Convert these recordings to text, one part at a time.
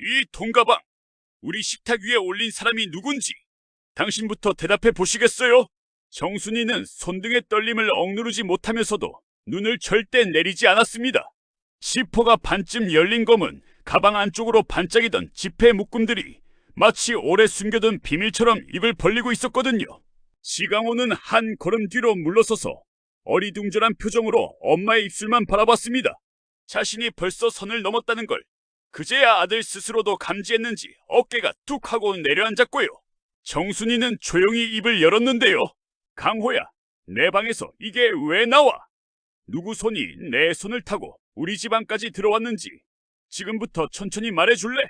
이 돈가방, 우리 식탁 위에 올린 사람이 누군지 당신부터 대답해 보시겠어요? 정순이는 손등의 떨림을 억누르지 못하면서도 눈을 절대 내리지 않았습니다. 지퍼가 반쯤 열린 검은 가방 안쪽으로 반짝이던 지폐 묶음들이 마치 오래 숨겨둔 비밀처럼 입을 벌리고 있었거든요. 지강호는 한 걸음 뒤로 물러서서 어리둥절한 표정으로 엄마의 입술만 바라봤습니다. 자신이 벌써 선을 넘었다는 걸 그제야 아들 스스로도 감지했는지 어깨가 툭 하고 내려앉았고요. 정순이는 조용히 입을 열었는데요. 강호야, 내 방에서 이게 왜 나와? 누구 손이 내 손을 타고 우리 집 안까지 들어왔는지 지금부터 천천히 말해줄래?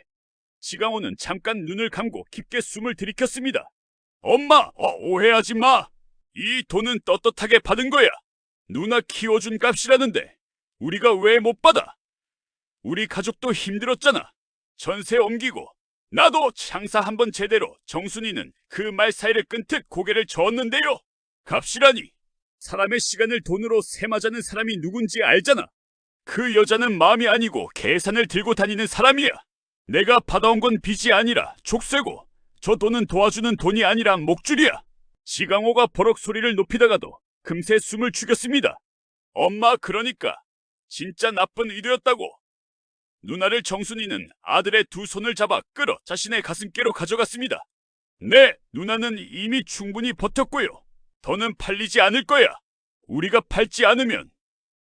지강호는 잠깐 눈을 감고 깊게 숨을 들이켰습니다. 엄마, 오해하지 마. 이 돈은 떳떳하게 받은 거야. 누나 키워준 값이라는데 우리가 왜 못 받아? 우리 가족도 힘들었잖아. 전세 옮기고 나도 장사 한번 제대로. 정순이는 그 말 사이를 끈듯 고개를 저었는데요. 값이라니. 사람의 시간을 돈으로 셈하자는 사람이 누군지 알잖아. 그 여자는 마음이 아니고 계산을 들고 다니는 사람이야. 내가 받아온 건 빚이 아니라 족쇄고 저 돈은 도와주는 돈이 아니라 목줄이야. 지강호가 버럭 소리를 높이다가도 금세 숨을 죽였습니다. 엄마, 그러니까 진짜 나쁜 의도였다고. 누나를 정순이는 아들의 두 손을 잡아 끌어 자신의 가슴께로 가져갔습니다. 네, 누나는 이미 충분히 버텼고요. 더는 팔리지 않을 거야. 우리가 팔지 않으면.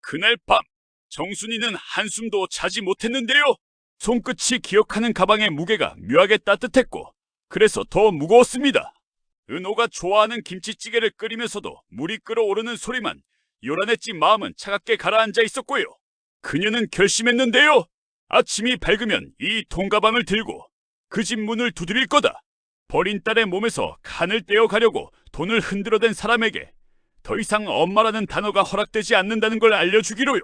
그날 밤 정순이는 한숨도 자지 못했는데요. 손끝이 기억하는 가방의 무게가 묘하게 따뜻했고 그래서 더 무거웠습니다. 은호가 좋아하는 김치찌개를 끓이면서도 물이 끓어오르는 소리만 요란했지 마음은 차갑게 가라앉아 있었고요. 그녀는 결심했는데요. 아침이 밝으면 이 돈가방을 들고 그 집 문을 두드릴 거다. 버린 딸의 몸에서 간을 떼어가려고 돈을 흔들어댄 사람에게 더 이상 엄마라는 단어가 허락되지 않는다는 걸 알려주기로요.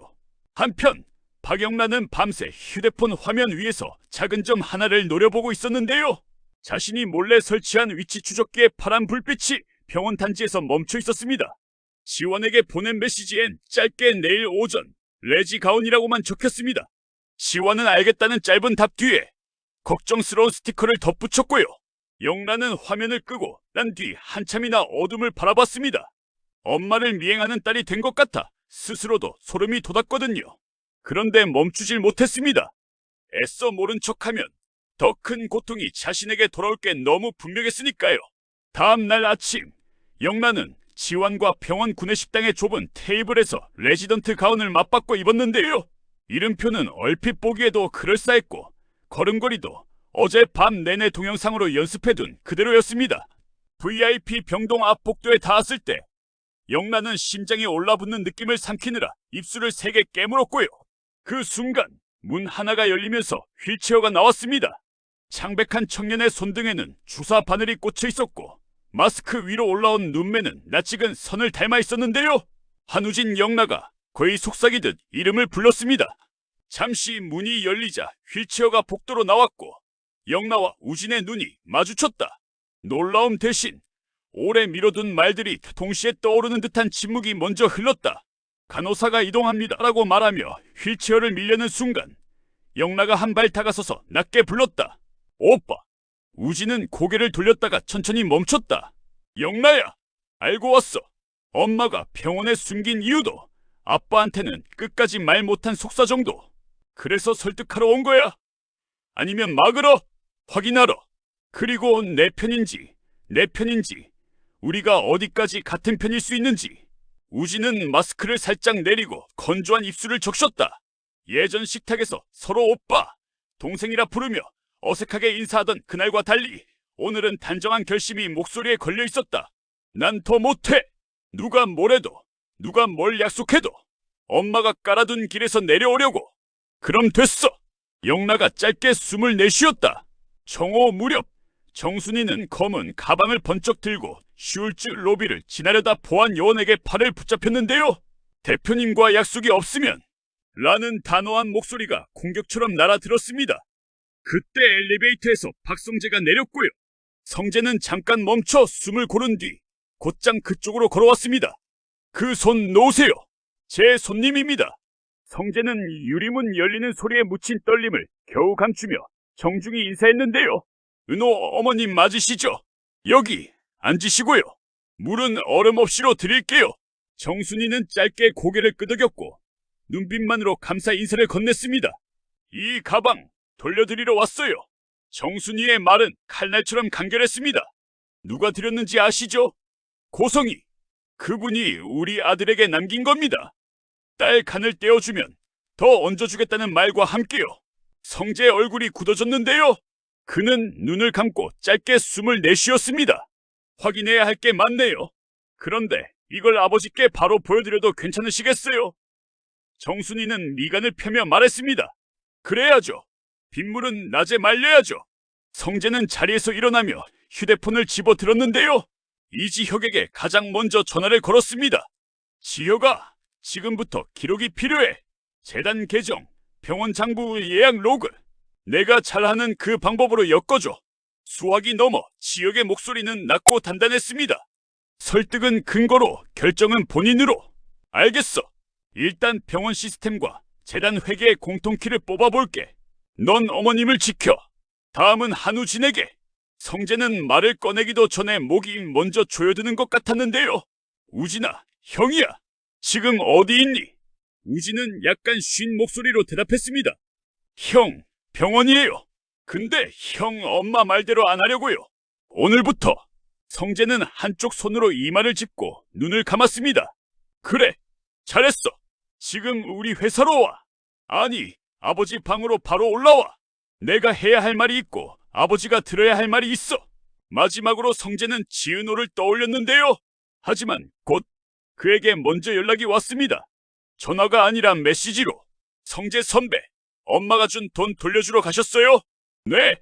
한편 박영란은 밤새 휴대폰 화면 위에서 작은 점 하나를 노려보고 있었는데요. 자신이 몰래 설치한 위치 추적기의 파란 불빛이 병원 단지에서 멈춰 있었습니다. 지원에게 보낸 메시지엔 짧게 내일 오전 레지 가온이라고만 적혔습니다. 지원은 알겠다는 짧은 답 뒤에 걱정스러운 스티커를 덧붙였고요. 영란은 화면을 끄고 난 뒤 한참이나 어둠을 바라봤습니다. 엄마를 미행하는 딸이 된 것 같아 스스로도 소름이 돋았거든요. 그런데 멈추질 못했습니다. 애써 모른 척하면 더 큰 고통이 자신에게 돌아올 게 너무 분명했으니까요. 다음 날 아침 영란은 지원과 병원 구내식당의 좁은 테이블에서 레지던트 가운을 맞바꿔 입었는데요. 이름표는 얼핏 보기에도 그럴싸했고 걸음걸이도 어젯밤 내내 동영상으로 연습해둔 그대로였습니다. VIP 병동 앞 복도에 닿았을 때 영란은 심장이 올라붙는 느낌을 삼키느라 입술을 세게 깨물었고요. 그 순간 문 하나가 열리면서 휠체어가 나왔습니다. 창백한 청년의 손등에는 주사 바늘이 꽂혀 있었고 마스크 위로 올라온 눈매는 낯익은 선을 닮아 있었는데요. 한우진 영라가 거의 속삭이듯 이름을 불렀습니다. 잠시 문이 열리자 휠체어가 복도로 나왔고 영라와 우진의 눈이 마주쳤다. 놀라움 대신 오래 미뤄둔 말들이 동시에 떠오르는 듯한 침묵이 먼저 흘렀다. 간호사가 이동합니다 라고 말하며 휠체어를 밀려는 순간 영라가 한 발 다가서서 낮게 불렀다. 오빠. 우진은 고개를 돌렸다가 천천히 멈췄다. 영라야, 알고 왔어. 엄마가 병원에 숨긴 이유도 아빠한테는 끝까지 말 못한 속사 정도. 그래서 설득하러 온 거야? 아니면 막으러? 확인하러. 그리고 내 편인지 우리가 어디까지 같은 편일 수 있는지. 우진은 마스크를 살짝 내리고 건조한 입술을 적셨다. 예전 식탁에서 서로 오빠, 동생이라 부르며 어색하게 인사하던 그날과 달리 오늘은 단정한 결심이 목소리에 걸려 있었다. 난 더 못해. 누가 뭐래도, 누가 뭘 약속해도 엄마가 깔아둔 길에서 내려오려고. 그럼 됐어. 영라가 짧게 숨을 내쉬었다. 정오 무렵 정순이는 검은 가방을 번쩍 들고 슈울츠 로비를 지나려다 보안 요원에게 팔을 붙잡혔는데요. 대표님과 약속이 없으면 라는 단호한 목소리가 공격처럼 날아들었습니다. 그때 엘리베이터에서 박성재가 내렸고요. 성재는 잠깐 멈춰 숨을 고른 뒤 곧장 그쪽으로 걸어왔습니다. 그 손 놓으세요. 제 손님입니다. 성재는 유리문 열리는 소리에 묻힌 떨림을 겨우 감추며 정중히 인사했는데요. 은호 어머님 맞으시죠? 여기 앉으시고요. 물은 얼음 없이로 드릴게요. 정순이는 짧게 고개를 끄덕였고 눈빛만으로 감사 인사를 건넸습니다. 이 가방 돌려드리러 왔어요. 정순이의 말은 칼날처럼 간결했습니다. 누가 드렸는지 아시죠? 고성이. 그분이 우리 아들에게 남긴 겁니다. 딸 간을 떼어주면 더 얹어주겠다는 말과 함께요. 성재의 얼굴이 굳어졌는데요. 그는 눈을 감고 짧게 숨을 내쉬었습니다. 확인해야 할 게 많네요. 그런데 이걸 아버지께 바로 보여드려도 괜찮으시겠어요? 정순이는 미간을 펴며 말했습니다. 그래야죠. 빗물은 낮에 말려야죠. 성재는 자리에서 일어나며 휴대폰을 집어들었는데요. 이지혁에게 가장 먼저 전화를 걸었습니다. 지혁아, 지금부터 기록이 필요해. 재단 계정, 병원 장부 예약 로그. 내가 잘하는 그 방법으로 엮어줘. 수학이 넘어 지혁의 목소리는 낮고 단단했습니다. 설득은 근거로, 결정은 본인으로. 알겠어. 일단 병원 시스템과 재단 회계의 공통키를 뽑아볼게. 넌 어머님을 지켜. 다음은 한우진에게. 성재는 말을 꺼내기도 전에 목이 먼저 조여드는 것 같았는데요. 우진아, 형이야. 지금 어디 있니? 우진은 약간 쉰 목소리로 대답했습니다. 형, 병원이에요. 근데 형 엄마 말대로 안 하려고요. 오늘부터. 성재는 한쪽 손으로 이마를 짚고 눈을 감았습니다. 그래, 잘했어. 지금 우리 회사로 와. 아니, 아버지 방으로 바로 올라와. 내가 해야 할 말이 있고 아버지가 들어야 할 말이 있어. 마지막으로 성재는 지은호를 떠올렸는데요. 하지만 곧 그에게 먼저 연락이 왔습니다. 전화가 아니라 메시지로. 성재 선배, 엄마가 준 돈 돌려주러 가셨어요? 네,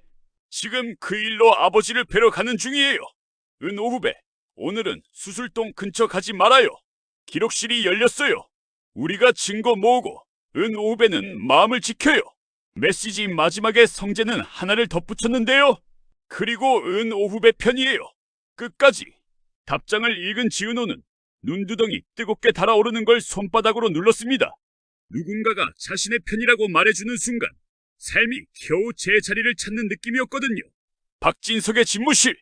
지금 그 일로 아버지를 뵈러 가는 중이에요. 은호 후배, 오늘은 수술동 근처 가지 말아요. 기록실이 열렸어요. 우리가 증거 모으고 은호 후배는 마음을 지켜요. 메시지 마지막에 성재는 하나를 덧붙였는데요. 그리고 은호 후배 편이에요. 끝까지. 답장을 읽은 지은호는 눈두덩이 뜨겁게 달아오르는 걸 손바닥으로 눌렀습니다. 누군가가 자신의 편이라고 말해주는 순간 삶이 겨우 제 자리를 찾는 느낌이었거든요. 박진석의 집무실.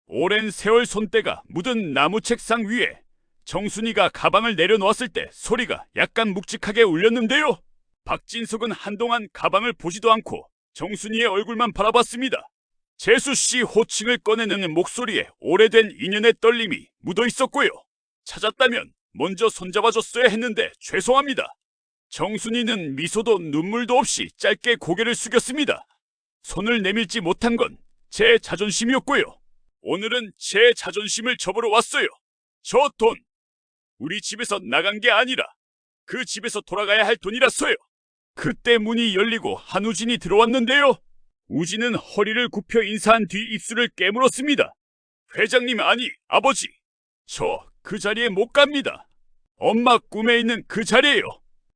오랜 세월 손때가 묻은 나무 책상 위에 정순이가 가방을 내려놓았을 때 소리가 약간 묵직하게 울렸는데요. 박진석은 한동안 가방을 보지도 않고 정순이의 얼굴만 바라봤습니다. 재수씨 호칭을 꺼내는 목소리에 오래된 인연의 떨림이 묻어 있었고요. 찾았다면 먼저 손잡아줬어야 했는데 죄송합니다. 정순이는 미소도 눈물도 없이 짧게 고개를 숙였습니다. 손을 내밀지 못한 건 제 자존심이었고요. 오늘은 제 자존심을 접으러 왔어요. 저 돈, 우리 집에서 나간 게 아니라 그 집에서 돌아가야 할 돈이라서요. 그때 문이 열리고 한우진이 들어왔는데요. 우진은 허리를 굽혀 인사한 뒤 입술을 깨물었습니다. 회장님, 아니 아버지, 저 그 자리에 못 갑니다. 엄마 꿈에 있는 그 자리예요.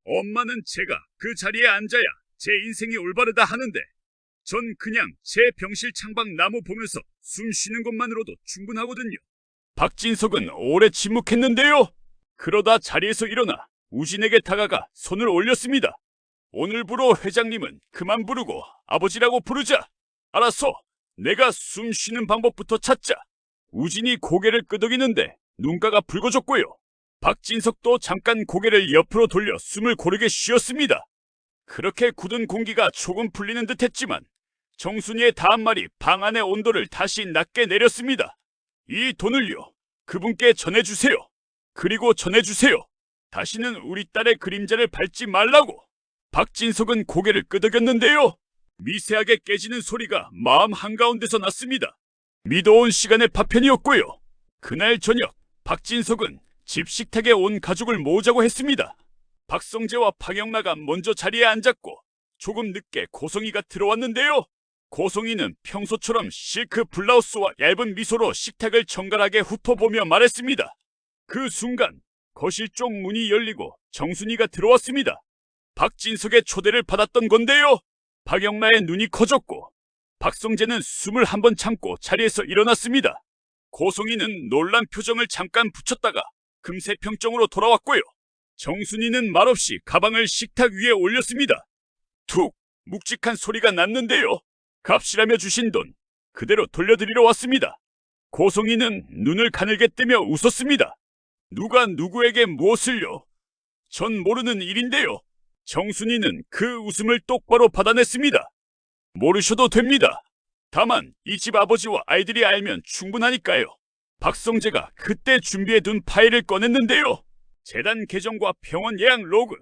엄마는 제가 그 자리에 앉아야 제 인생이 올바르다 하는데 전 그냥 제 병실 창밖 나무 보면서 숨 쉬는 것만으로도 충분하거든요. 박진석은 오래 침묵했는데요. 그러다 자리에서 일어나 우진에게 다가가 손을 올렸습니다. 오늘부로 회장님은 그만 부르고 아버지라고 부르자. 알았어. 내가 숨 쉬는 방법부터 찾자. 우진이 고개를 끄덕이는데 눈가가 붉어졌고요. 박진석도 잠깐 고개를 옆으로 돌려 숨을 고르게 쉬었습니다. 그렇게 굳은 공기가 조금 풀리는 듯 했지만 정순이의 다음 말이 방 안의 온도를 다시 낮게 내렸습니다. 이 돈을요, 그분께 전해주세요. 그리고 전해주세요. 다시는 우리 딸의 그림자를 밟지 말라고. 박진석은 고개를 끄덕였는데요. 미세하게 깨지는 소리가 마음 한가운데서 났습니다. 미도온 시간의 파편이었고요. 그날 저녁 박진석은 집 식탁에 온 가족을 모으자고 했습니다. 박성재와 박영나가 먼저 자리에 앉았고 조금 늦게 고성이가 들어왔는데요. 고성이는 평소처럼 실크 블라우스와 얇은 미소로 식탁을 정갈하게 훑어보며 말했습니다. 그 순간 거실 쪽 문이 열리고 정순이가 들어왔습니다. 박진석의 초대를 받았던 건데요. 박영나의 눈이 커졌고 박성재는 숨을 한번 참고 자리에서 일어났습니다. 고성이는 놀란 표정을 잠깐 붙였다가 금세 평정으로 돌아왔고요. 정순이는 말없이 가방을 식탁 위에 올렸습니다. 툭! 묵직한 소리가 났는데요. 값이라며 주신 돈 그대로 돌려드리러 왔습니다. 고송이는 눈을 가늘게 뜨며 웃었습니다. 누가 누구에게 무엇을요? 전 모르는 일인데요. 정순이는 그 웃음을 똑바로 받아냈습니다. 모르셔도 됩니다. 다만 이 집 아버지와 아이들이 알면 충분하니까요. 박성재가 그때 준비해둔 파일을 꺼냈는데요. 재단 계정과 병원 예약 로그,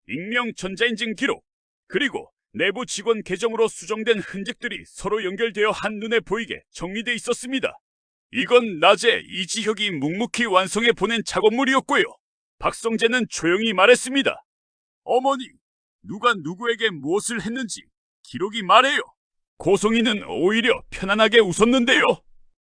익명 전자인증 기록, 그리고 내부 직원 계정으로 수정된 흔적들이 서로 연결되어 한눈에 보이게 정리돼 있었습니다. 이건 낮에 이지혁이 묵묵히 완성해 보낸 작업물이었고요. 박성재는 조용히 말했습니다. 어머니, 누가 누구에게 무엇을 했는지 기록이 말해요. 고송이는 오히려 편안하게 웃었는데요.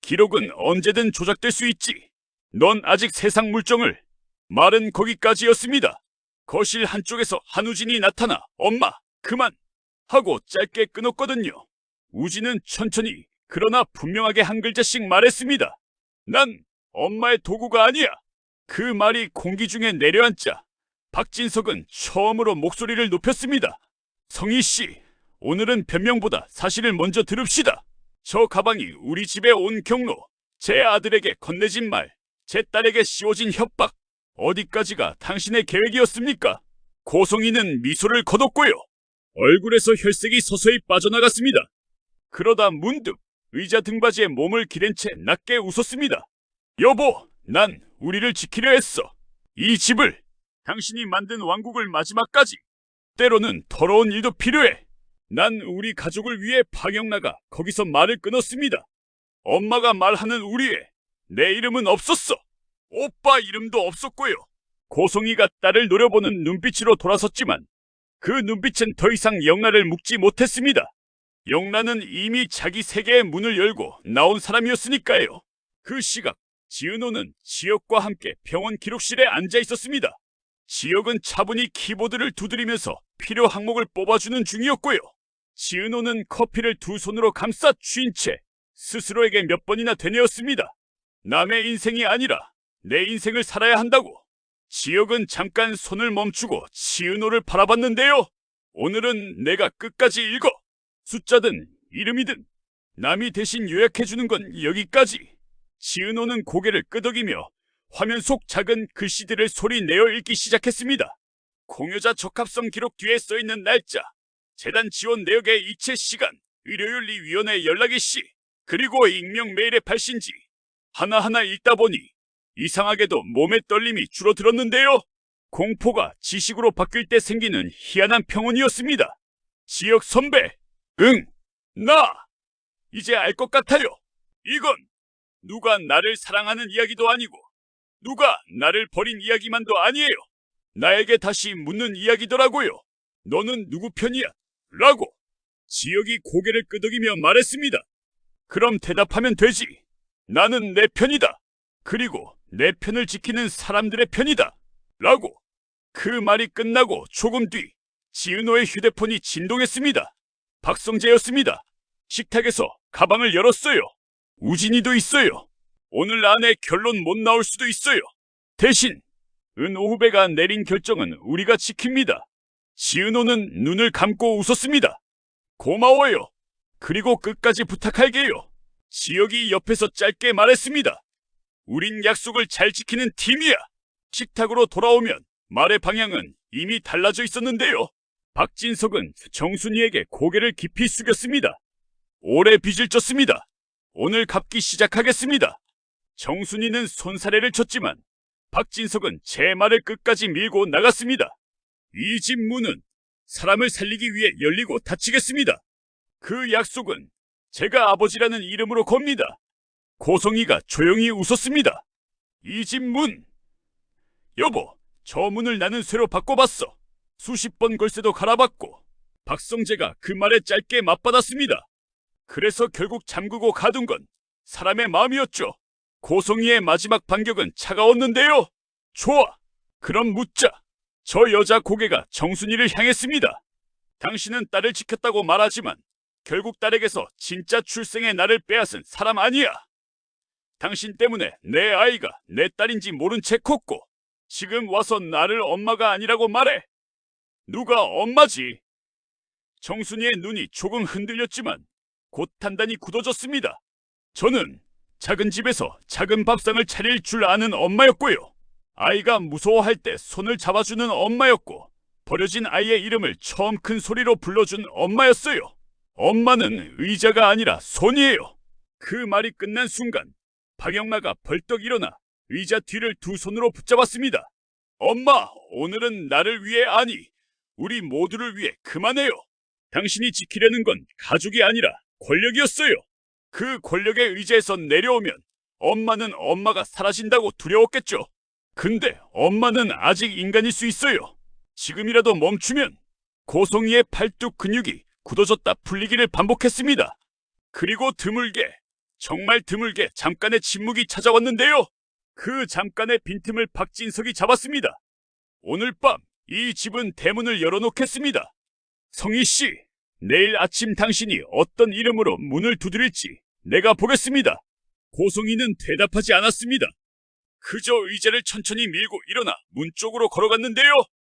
기록은 언제든 조작될 수 있지. 넌 아직 세상 물정을. 말은 거기까지였습니다. 거실 한쪽에서 한우진이 나타나 엄마, 그만! 하고 짧게 끊었거든요. 우진은 천천히 그러나 분명하게 한 글자씩 말했습니다. 난 엄마의 도구가 아니야. 그 말이 공기 중에 내려앉자 박진석은 처음으로 목소리를 높였습니다. 성희 씨, 오늘은 변명보다 사실을 먼저 들읍시다. 저 가방이 우리 집에 온 경로, 제 아들에게 건네진 말, 제 딸에게 씌워진 협박, 어디까지가 당신의 계획이었습니까? 고송이는 미소를 거뒀고요. 얼굴에서 혈색이 서서히 빠져나갔습니다. 그러다 문득 의자 등받이에 몸을 기댄 채 낮게 웃었습니다. 여보, 난 우리를 지키려 했어. 이 집을, 당신이 만든 왕국을 마지막까지. 때로는 더러운 일도 필요해. 난 우리 가족을 위해 방역 나가 거기서 말을 끊었습니다. 엄마가 말하는 우리에 내 이름은 없었어. 오빠 이름도 없었고요. 고송이가 딸을 노려보는 눈빛으로 돌아섰지만 그 눈빛은 더 이상 영란을 묶지 못했습니다. 영란은 이미 자기 세계의 문을 열고 나온 사람이었으니까요. 그 시각 지은호는 지혁과 함께 병원 기록실에 앉아 있었습니다. 지혁은 차분히 키보드를 두드리면서 필요 항목을 뽑아주는 중이었고요. 지은호는 커피를 두 손으로 감싸 쥐인 채 스스로에게 몇 번이나 되뇌었습니다. 남의 인생이 아니라 내 인생을 살아야 한다고. 지혁은 잠깐 손을 멈추고 지은호를 바라봤는데요. 오늘은 내가 끝까지 읽어. 숫자든 이름이든 남이 대신 요약해주는 건 여기까지. 지은호는 고개를 끄덕이며 화면 속 작은 글씨들을 소리 내어 읽기 시작했습니다. 공여자 적합성 기록 뒤에 써있는 날짜, 재단 지원 내역의 이체 시간, 의료윤리위원회 연락의 시, 그리고 익명 메일의 발신지. 하나하나 읽다 보니 이상하게도 몸의 떨림이 줄어들었는데요. 공포가 지식으로 바뀔 때 생기는 희한한 평온이었습니다. 지혁 선배, 응, 나 이제 알 것 같아요. 이건 누가 나를 사랑하는 이야기도 아니고 누가 나를 버린 이야기만도 아니에요. 나에게 다시 묻는 이야기더라고요. 너는 누구 편이야? 라고. 지혁이 고개를 끄덕이며 말했습니다. 그럼 대답하면 되지. 나는 내 편이다. 그리고 내 편을 지키는 사람들의 편이다. 라고. 그 말이 끝나고 조금 뒤 지은호의 휴대폰이 진동했습니다. 박성재였습니다. 식탁에서 가방을 열었어요. 우진이도 있어요. 오늘 안에 결론 못 나올 수도 있어요. 대신 은호 후배가 내린 결정은 우리가 지킵니다. 지은호는 눈을 감고 웃었습니다. 고마워요. 그리고 끝까지 부탁할게요. 지혁이 옆에서 짧게 말했습니다. 우린 약속을 잘 지키는 팀이야. 식탁으로 돌아오면 말의 방향은 이미 달라져 있었는데요. 박진석은 정순이에게 고개를 깊이 숙였습니다. 오래 빚을 졌습니다. 오늘 갚기 시작하겠습니다. 정순이는 손사래를 쳤지만 박진석은 제 말을 끝까지 밀고 나갔습니다. 이 집 문은 사람을 살리기 위해 열리고 닫히겠습니다. 그 약속은 제가 아버지라는 이름으로 겁니다. 고성이가 조용히 웃었습니다. 이 집 문. 여보, 저 문을 나는 쇠로 바꿔봤어. 수십 번 걸쇠도 갈아봤고. 박성재가 그 말에 짧게 맞받았습니다. 그래서 결국 잠그고 가둔 건 사람의 마음이었죠. 고성이의 마지막 반격은 차가웠는데요. 좋아, 그럼 묻자. 저 여자 고개가 정순이를 향했습니다. 당신은 딸을 지켰다고 말하지만 결국 딸에게서 진짜 출생의 나를 빼앗은 사람 아니야. 당신 때문에 내 아이가 내 딸인지 모른 채 컸고 지금 와서 나를 엄마가 아니라고 말해. 누가 엄마지? 정순이의 눈이 조금 흔들렸지만 곧 단단히 굳어졌습니다. 저는 작은 집에서 작은 밥상을 차릴 줄 아는 엄마였고요. 아이가 무서워할 때 손을 잡아주는 엄마였고, 버려진 아이의 이름을 처음 큰 소리로 불러준 엄마였어요. 엄마는 의자가 아니라 손이에요. 그 말이 끝난 순간 박영마가 벌떡 일어나 의자 뒤를 두 손으로 붙잡았습니다. 엄마, 오늘은 나를 위해 아니, 우리 모두를 위해 그만해요. 당신이 지키려는 건 가족이 아니라 권력이었어요. 그 권력의 의지에서 내려오면 엄마는 엄마가 사라진다고 두려웠겠죠. 근데 엄마는 아직 인간일 수 있어요. 지금이라도 멈추면. 고송이의 팔뚝 근육이 굳어졌다 풀리기를 반복했습니다. 그리고 드물게, 정말 드물게 잠깐의 침묵이 찾아왔는데요. 그 잠깐의 빈틈을 박진석이 잡았습니다. 오늘 밤 이 집은 대문을 열어놓겠습니다. 성희 씨, 내일 아침 당신이 어떤 이름으로 문을 두드릴지 내가 보겠습니다. 고송이는 대답하지 않았습니다. 그저 의자를 천천히 밀고 일어나 문 쪽으로 걸어갔는데요.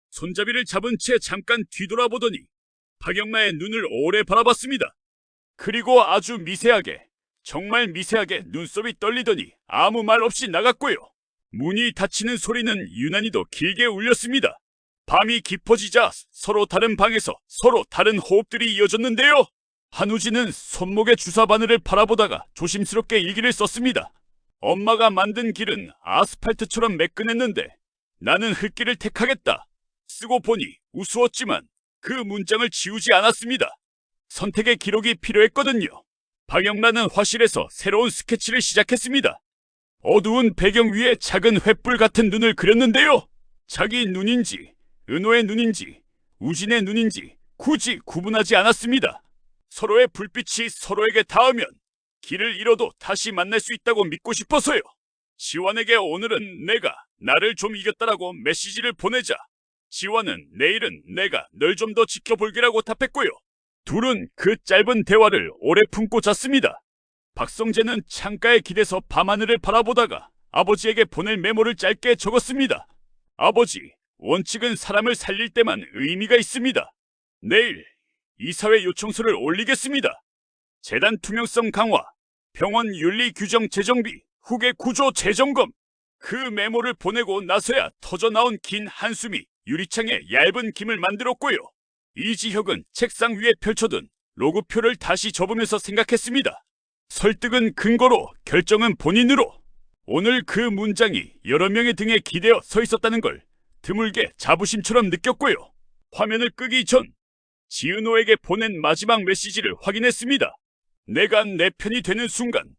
손잡이를 잡은 채 잠깐 뒤돌아보더니 박영마의 눈을 오래 바라봤습니다. 그리고 아주 미세하게, 정말 미세하게 눈썹이 떨리더니 아무 말 없이 나갔고요. 문이 닫히는 소리는 유난히도 길게 울렸습니다. 밤이 깊어지자 서로 다른 방에서 서로 다른 호흡들이 이어졌는데요. 한우진은 손목에 주사 바늘을 바라보다가 조심스럽게 일기를 썼습니다. 엄마가 만든 길은 아스팔트처럼 매끈했는데 나는 흙길을 택하겠다. 쓰고 보니 우스웠지만 그 문장을 지우지 않았습니다. 선택의 기록이 필요했거든요. 박영란은 화실에서 새로운 스케치를 시작했습니다. 어두운 배경 위에 작은 횃불 같은 눈을 그렸는데요. 자기 눈인지, 은호의 눈인지, 우진의 눈인지 굳이 구분하지 않았습니다. 서로의 불빛이 서로에게 닿으면 길을 잃어도 다시 만날 수 있다고 믿고 싶어서요. 지환에게 오늘은 내가 나를 좀 이겼다라고 메시지를 보내자 지환은 내일은 내가 널 좀 더 지켜볼게라고 답했고요. 둘은 그 짧은 대화를 오래 품고 잤습니다. 박성재는 창가에 기대서 밤하늘을 바라보다가 아버지에게 보낼 메모를 짧게 적었습니다. 아버지, 원칙은 사람을 살릴 때만 의미가 있습니다. 내일 이사회 요청서를 올리겠습니다. 재단 투명성 강화, 병원 윤리 규정 재정비, 후계 구조 재점검. 그 메모를 보내고 나서야 터져나온 긴 한숨이 유리창에 얇은 김을 만들었고요. 이지혁은 책상 위에 펼쳐둔 로그표를 다시 접으면서 생각했습니다. 설득은 근거로, 결정은 본인으로. 오늘 그 문장이 여러 명의 등에 기대어 서 있었다는 걸 드물게 자부심처럼 느꼈고요. 화면을 끄기 전 지은호에게 보낸 마지막 메시지를 확인했습니다. 내가 내 편이 되는 순간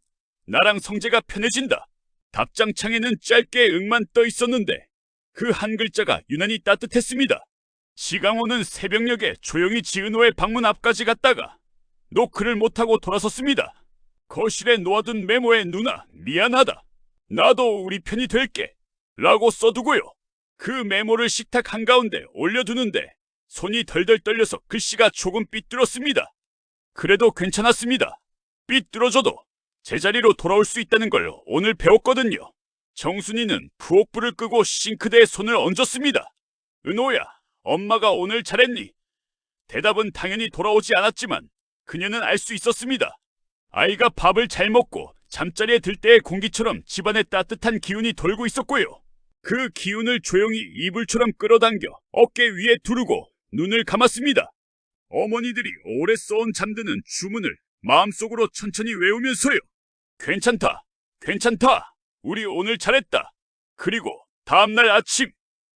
나랑 성재가 편해진다. 답장창에는 짧게 응만 떠 있었는데 그 한 글자가 유난히 따뜻했습니다. 지강호는 새벽녘에 조용히 지은호의 방문 앞까지 갔다가 노크를 못하고 돌아섰습니다. 거실에 놓아둔 메모에 누나 미안하다. 나도 우리 편이 될게 라고 써두고요. 그 메모를 식탁 한가운데 올려두는데 손이 덜덜 떨려서 글씨가 조금 삐뚤었습니다. 그래도 괜찮았습니다. 삐뚤어져도 제자리로 돌아올 수 있다는 걸 오늘 배웠거든요. 정순이는 부엌불을 끄고 싱크대에 손을 얹었습니다. 은호야, 엄마가 오늘 잘했니? 대답은 당연히 돌아오지 않았지만 그녀는 알 수 있었습니다. 아이가 밥을 잘 먹고 잠자리에 들 때의 공기처럼 집안에 따뜻한 기운이 돌고 있었고요. 그 기운을 조용히 이불처럼 끌어당겨 어깨 위에 두르고 눈을 감았습니다. 어머니들이 오래 써온 잠드는 주문을 마음속으로 천천히 외우면서요. 괜찮다, 괜찮다, 우리 오늘 잘했다. 그리고 다음날 아침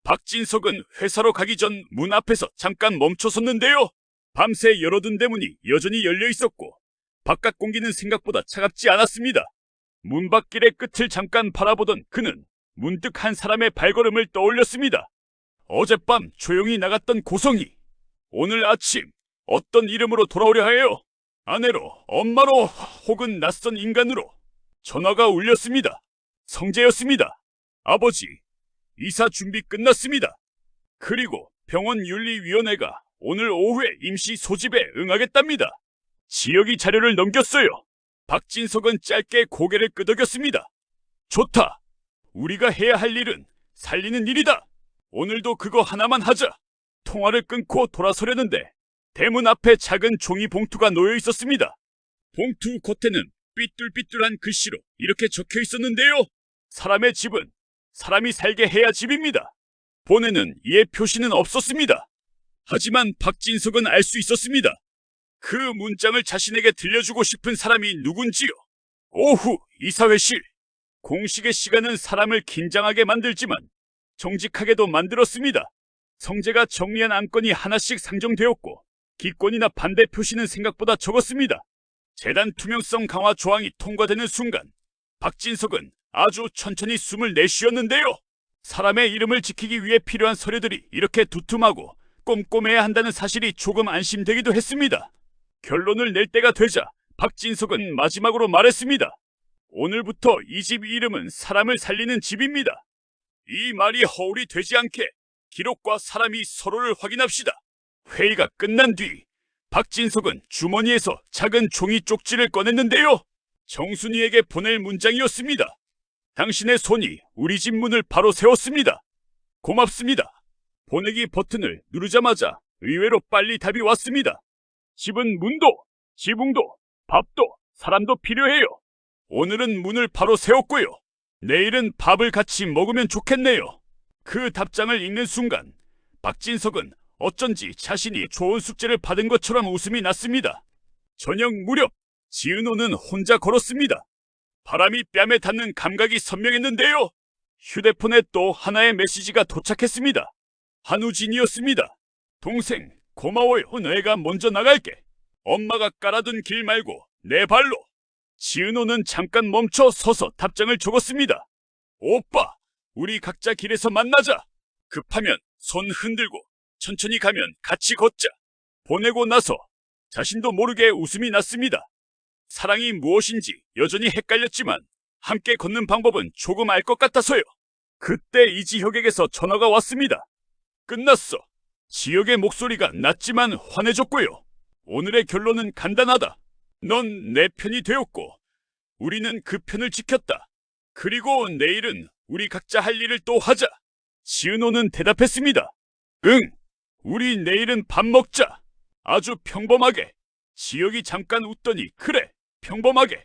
박진석은 회사로 가기 전 문 앞에서 잠깐 멈춰섰는데요. 밤새 열어둔 대문이 여전히 열려 있었고 바깥 공기는 생각보다 차갑지 않았습니다. 문밖길의 끝을 잠깐 바라보던 그는 문득 한 사람의 발걸음을 떠올렸습니다. 어젯밤 조용히 나갔던 고성이 오늘 아침 어떤 이름으로 돌아오려 해요? 아내로, 엄마로, 혹은 낯선 인간으로. 전화가 울렸습니다. 성재였습니다. 아버지, 이사 준비 끝났습니다. 그리고 병원윤리위원회가 오늘 오후에 임시 소집에 응하겠답니다. 지역이 자료를 넘겼어요. 박진석은 짧게 고개를 끄덕였습니다. 좋다. 우리가 해야 할 일은 살리는 일이다. 오늘도 그거 하나만 하자. 통화를 끊고 돌아서려는데 대문 앞에 작은 종이 봉투가 놓여 있었습니다. 봉투 겉에는 삐뚤삐뚤한 글씨로 이렇게 적혀 있었는데요. 사람의 집은 사람이 살게 해야 집입니다. 본에는 이의 표시는 없었습니다. 하지만 박진석은 알 수 있었습니다. 그 문장을 자신에게 들려주고 싶은 사람이 누군지요. 오후 이사회실. 공식의 시간은 사람을 긴장하게 만들지만 정직하게도 만들었습니다. 성재가 정리한 안건이 하나씩 상정되었고 기권이나 반대 표시는 생각보다 적었습니다. 재단 투명성 강화 조항이 통과되는 순간 박진석은 아주 천천히 숨을 내쉬었는데요. 사람의 이름을 지키기 위해 필요한 서류들이 이렇게 두툼하고 꼼꼼해야 한다는 사실이 조금 안심되기도 했습니다. 결론을 낼 때가 되자 박진석은 마지막으로 말했습니다. 오늘부터 이 집 이름은 사람을 살리는 집입니다. 이 말이 허울이 되지 않게 기록과 사람이 서로를 확인합시다. 회의가 끝난 뒤 박진석은 주머니에서 작은 종이 쪽지를 꺼냈는데요. 정순이에게 보낼 문장이었습니다. 당신의 손이 우리 집 문을 바로 세웠습니다. 고맙습니다. 보내기 버튼을 누르자마자 의외로 빨리 답이 왔습니다. 집은 문도, 지붕도, 밥도, 사람도 필요해요. 오늘은 문을 바로 세웠고요. 내일은 밥을 같이 먹으면 좋겠네요. 그 답장을 읽는 순간 박진석은 어쩐지 자신이 좋은 숙제를 받은 것처럼 웃음이 났습니다. 저녁 무렵 지은호는 혼자 걸었습니다. 바람이 뺨에 닿는 감각이 선명했는데요. 휴대폰에 또 하나의 메시지가 도착했습니다. 한우진이었습니다. 동생 고마워요. 내가 먼저 나갈게. 엄마가 깔아둔 길 말고 내 발로. 지은호는 잠깐 멈춰 서서 답장을 적었습니다. 오빠, 우리 각자 길에서 만나자. 급하면 손 흔들고 천천히 가면 같이 걷자. 보내고 나서 자신도 모르게 웃음이 났습니다. 사랑이 무엇인지 여전히 헷갈렸지만 함께 걷는 방법은 조금 알 것 같아서요. 그때 이지혁에게서 전화가 왔습니다. 끝났어. 지혁의 목소리가 낮지만 환해졌고요. 오늘의 결론은 간단하다. 넌 내 편이 되었고 우리는 그 편을 지켰다. 그리고 내일은 우리 각자 할 일을 또 하자. 지은호는 대답했습니다. 응, 우리 내일은 밥 먹자. 아주 평범하게. 지혁이 잠깐 웃더니 그래, 평범하게.